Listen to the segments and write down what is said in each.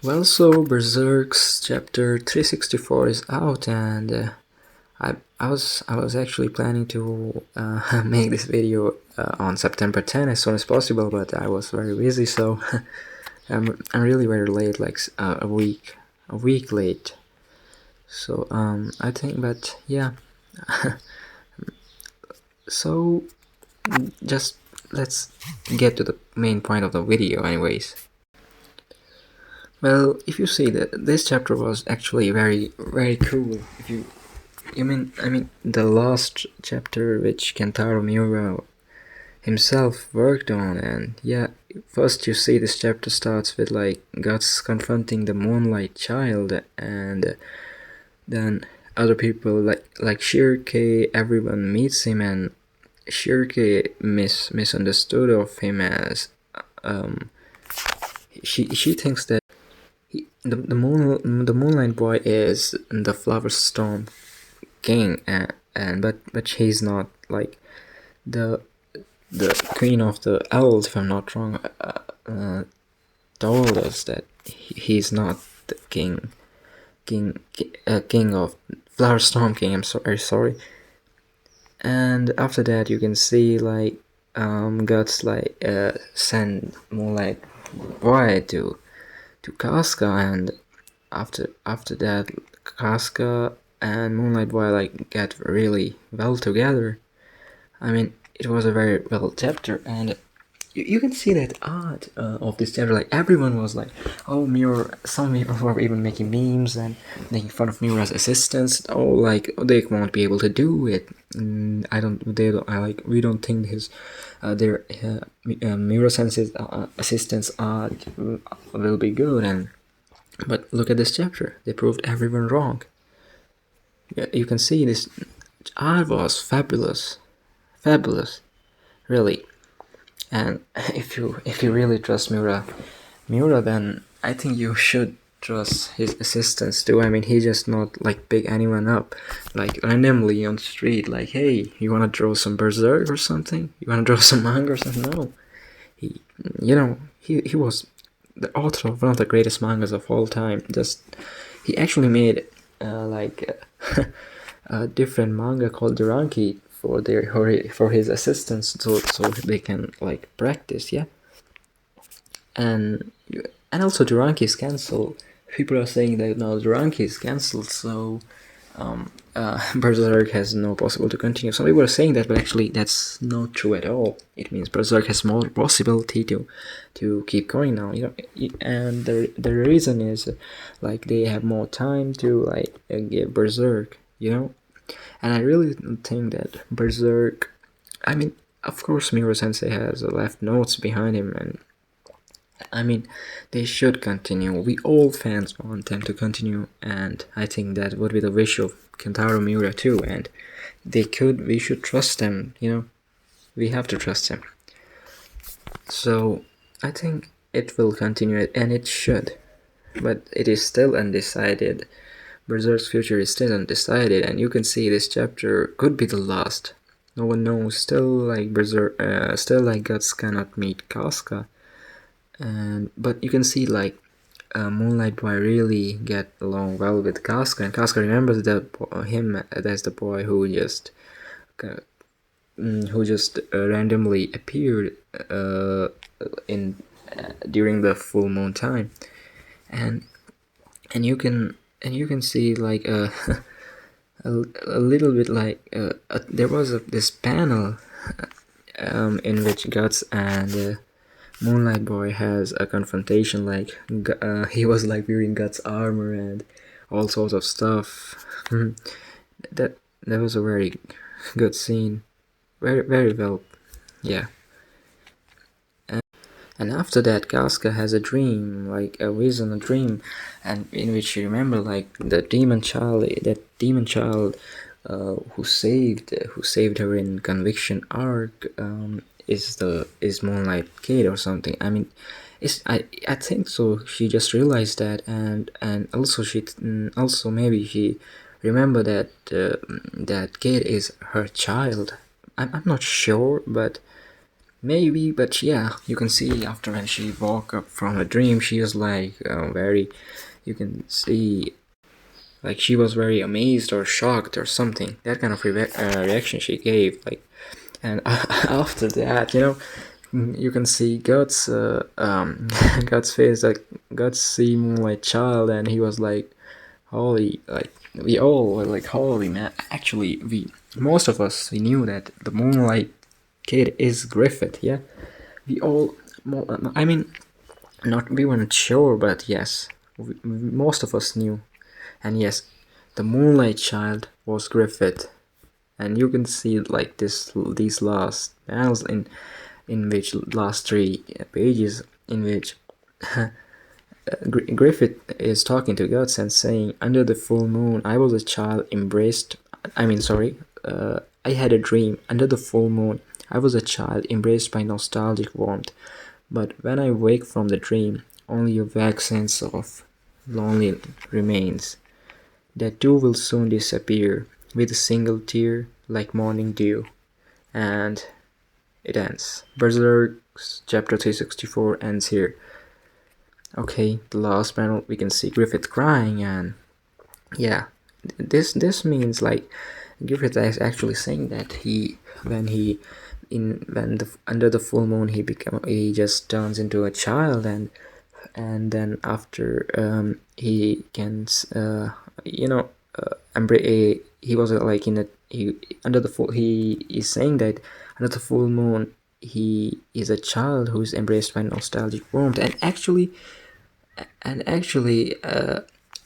Well, so Berserk's Chapter 364 is out, and I was actually planning to make this video on September 10th as soon as possible, but I was very busy, so I'm really very late, like a week late. So I think, but yeah. So just let's get to the main point of the video, anyways. Well, if you see that this chapter was actually very very cool. If I mean the last chapter which Kentaro Miura himself worked on, and yeah, first you see this chapter starts with like Guts confronting the Moonlight Child, and then other people like Shirke, everyone meets him, and Shirke misunderstood of him as um she thinks that the Moonlight Boy is the Flower Storm King, but he's not, like the the Queen of the Owls, if I'm not wrong, told us that he's not the king of Flower Storm King. I'm sorry. And after that, you can see like Guts like send Moonlight Boy to Casca, and after that, Casca and Moonlight Boy like get really well together. I mean, it was a very well chapter, and you can see that art of this chapter. Like everyone was like, "Oh, Miura." Some people were even making memes and making fun of Miura's assistants. Oh, like they won't be able to do it. I don't. They don't. I like. We don't think their Miura-sensei's assistants art will be good. But look at this chapter. They proved everyone wrong. Yeah, you can see this art was fabulous, fabulous, really. And if you really trust Miura, then I think you should trust his assistants too. I mean, he just not like pick anyone up like randomly on the street. Like, hey, you wanna draw some Berserk or something? You wanna draw some manga or something? No, he, he was the author of one of the greatest mangas of all time. Just he actually made a different manga called Duranki for his assistants, so they can like practice, yeah. And also Duranki is cancelled. People are saying that now Duranki is cancelled, so Berserk has no possible to continue. Some people are saying that, but actually that's not true at all. It means Berserk has more possibility to keep going now. And the reason is like they have more time to like give Berserk. And I really think that Berserk. I mean, of course, Miura Sensei has left notes behind him, and I mean, they should continue. We all fans want them to continue, and I think that would be the wish of Kentaro Miura too. And we should trust them. We have to trust them. So I think it will continue, and it should, but it is still undecided. Berserk's future is still undecided, and you can see this chapter could be the last. No one knows. Still like Guts cannot meet Casca, but you can see like Moonlight Boy really get along well with Casca, and Casca remembers him as the boy uh, who just randomly appeared in during the full moon time, and you can see like a little bit like there was this panel in which Guts and Moonlight Boy has a confrontation. Like he was like wearing Guts armor and all sorts of stuff. that that was a very good scene, very very well, yeah. And after that, Casca has a dream, like a vision, a dream, and in which she remember like that demon child who saved her in Conviction Arc, is Moonlight Kid or something. I mean, I think so. She just realized that, and also also maybe she remember that that kid is her child. I'm not sure, but Maybe, but yeah, you can see after when she woke up from a dream, she was like very. You can see like she was very amazed or shocked or something. That kind of reaction she gave. Like, and after that, you can see God's God's face. Like God see Moonlight Child, and he was like, "Holy!" Like we all were like, "Holy man!" Actually, most of us we knew that the Moonlight Kid is Griffith. Yeah, we all. I mean, not we weren't sure, but yes, most of us knew. And yes, the Moonlight Child was Griffith, and you can see like these last panels in which last three pages in which Griffith is talking to gods and saying, "Under the full moon, I was a child embraced. I mean, sorry, I had a dream. Under the full moon, I was a child embraced by nostalgic warmth. But when I wake from the dream, only a vague sense of lonely remains. That too will soon disappear with a single tear like morning dew." And it ends. Berserk Chapter 364 ends here. Okay, the last panel we can see Griffith crying, and yeah, this means like Griffith is actually saying that when the under the full moon he just turns into a child, and then after he can embrace. He was like in a he under the full he is saying that under the full moon he is a child who is embraced by nostalgic warmth, and actually,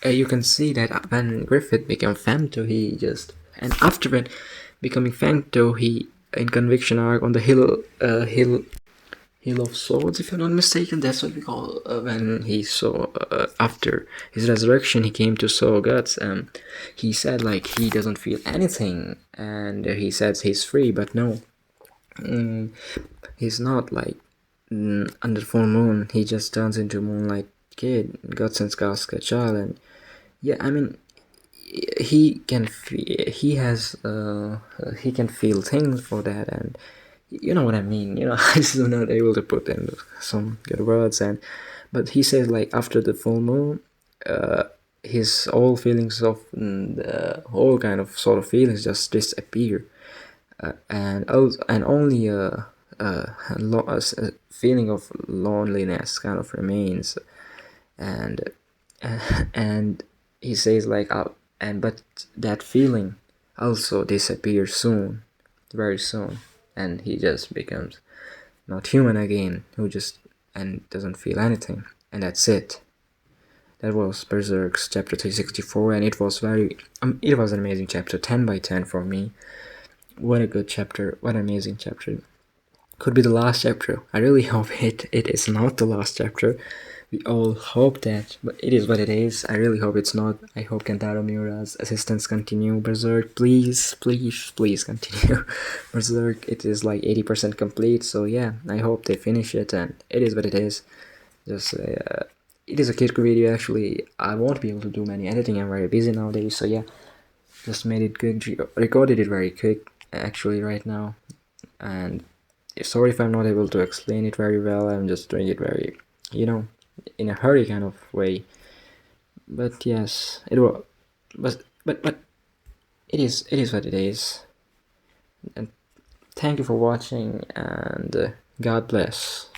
you can see that when Griffith became Femto, he just and after when becoming Femto, he in Conviction arc on the Hill of Swords, if I'm not mistaken, that's what we call when he saw after his resurrection, he came to saw gods. He said like he doesn't feel anything, and he says he's free, but no, mm, he's not like under full moon. He just turns into Moonlight Kid, God sends Casca child, and yeah, I mean he can he can feel things for that, and you know what I mean. I just not able to put in some good words, but he says like after the full moon, his all feelings of the whole kind of sort of feelings just disappear, and only a feeling of loneliness kind of remains, and and he says like but that feeling also disappears soon, very soon, and he just becomes not human again, who just and doesn't feel anything, and that's it. That was Berserk's chapter 364, and it was it was an amazing chapter, 10 by 10 for me. What a good chapter, what an amazing chapter. Could be the last chapter. I really hope it is not the last chapter. We all hope that, but it is what it is. I really hope it's not. I hope Kentaro Miura's assistants continue. Berserk, please, please, please continue. Berserk, it is like 80% complete, so yeah, I hope they finish it, and it is what it is. Just, it is a quick video actually. I won't be able to do many editing, I'm very busy nowadays, so yeah. Just made it quick, recorded it very quick actually right now, and sorry if I'm not able to explain it very well. I'm just doing it very, in a hurry kind of way. But yes, it was, but it is what it is. And thank you for watching, and God bless.